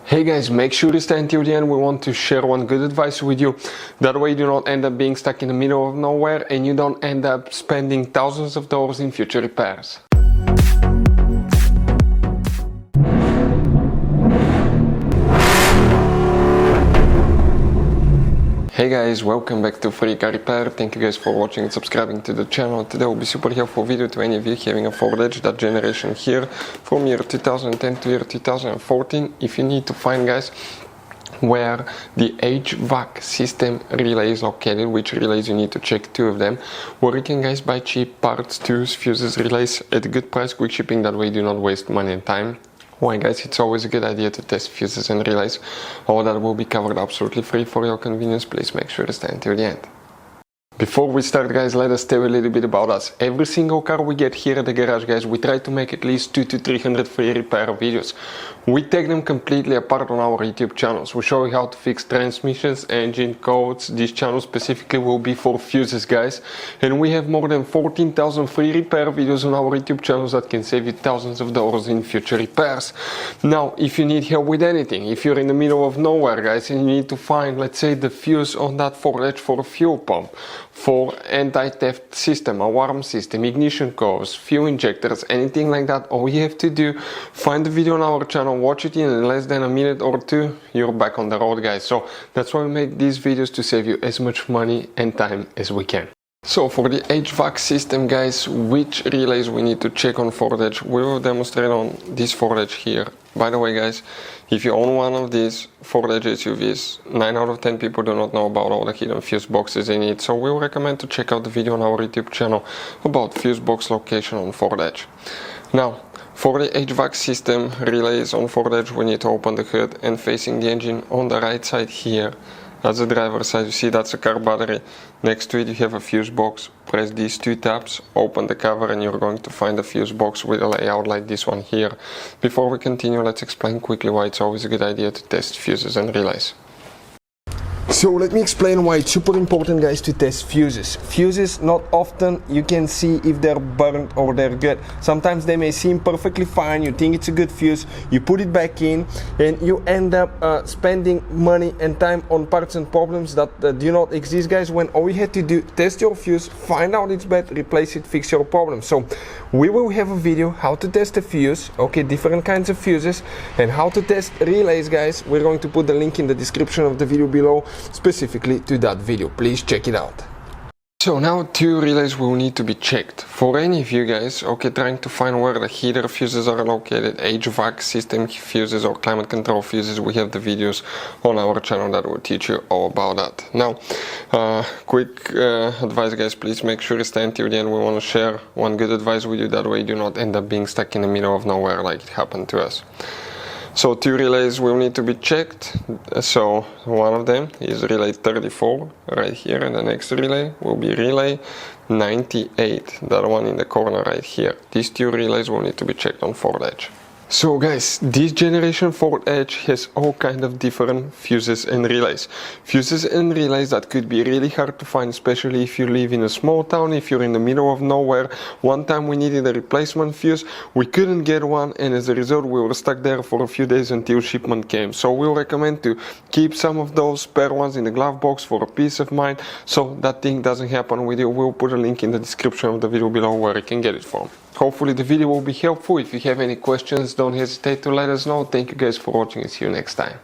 Hey guys, make sure to stay until the end. We want to share one good advice with you. That way you do not end up being stuck in the middle of nowhere and you don't end up spending thousands of dollars in future repairs. Hey guys, welcome back to Free Car Repair. Thank you guys for watching and subscribing to the channel. Today will be super helpful video to any of you having a Ford Edge, that generation here from year 2010 to year 2014. If you need to find, guys, where the HVAC system relay is located, which relays you need to check, two of them, where you can, guys, buy cheap parts, tools, fuses, relays at a good price, quick shipping, that way you do not waste money and time. Why, guys, it's always a good idea to test fuses and relays. All that will be covered absolutely free for your convenience. Please make sure to stay until the end. Before we start, guys, let us tell you a little bit about us. Every single car we get here at the garage, guys, we try to make at least 200 to 300 free repair videos. We take them completely apart on our YouTube channels. We show you how to fix transmissions, engine codes. This channel specifically will be for fuses, guys. And we have more than 14,000 free repair videos on our YouTube channels that can save you thousands of dollars in future repairs. Now, if you need help with anything, if you're in the middle of nowhere, guys, and you need to find, let's say, the fuse on that Ford Edge for a fuel pump, for anti-theft system, alarm system, ignition codes, fuel injectors, anything like that, all you have to do, find the video on our channel, watch it in less than a minute or two, you're back on the road, guys. So that's why we make these videos, to save you as much money and time as we can. So for the HVAC system, guys, which relays we need to check on Ford Edge, we will demonstrate on this Ford Edge here. By the way, guys, if you own one of these Ford Edge SUVs, 9 out of 10 people do not know about all the hidden fuse boxes in it, so we will recommend to check out the video on our YouTube channel about fuse box location on Ford Edge. Now, for the HVAC system relays on Ford Edge, we need to open the hood, and facing the engine on the right side here, that's the driver's side, you see that's a car battery. Next to it you have a fuse box. Press these two tabs, open the cover, and you're going to find a fuse box with a layout like this one here. Before we continue, let's explain quickly why it's always a good idea to test fuses and relays. So let me explain why it's super important, guys, to test fuses. Fuses, not often you can see if they're burnt or they're good. Sometimes they may seem perfectly fine, you think it's a good fuse, you put it back in, and you end up spending money and time on parts and problems that do not exist, guys, when all you had to do, test your fuse, find out it's bad, replace it, fix your problem. So we will have a video how to test a fuse, okay, different kinds of fuses, and how to test relays, guys. We're going to put the link in the description of the video below, specifically to that video. Please check it out. So now two relays will need to be checked. For any of you guys, okay, trying to find where the heater fuses are located, HVAC system fuses or climate control fuses, we have the videos on our channel that will teach you all about that. Now, quick advice, guys, please make sure to stay until the end. We want to share one good advice with you, that way you do not end up being stuck in the middle of nowhere like it happened to us. So two relays will need to be checked. So one of them is relay 34 right here, and the next relay will be relay 98, that one in the corner right here. These two relays will need to be checked on Ford Edge. So guys, this generation Ford Edge has all kind of different fuses and relays. Fuses and relays that could be really hard to find, especially if you live in a small town, if you're in the middle of nowhere. One time we needed a replacement fuse, we couldn't get one, and as a result we were stuck there for a few days until shipment came. So we'll recommend to keep some of those spare ones in the glove box for a peace of mind, so that thing doesn't happen with you. We'll put a link in the description of the video below where you can get it from. Hopefully the video will be helpful. If you have any questions, don't hesitate to let us know. Thank you guys for watching, and see you next time.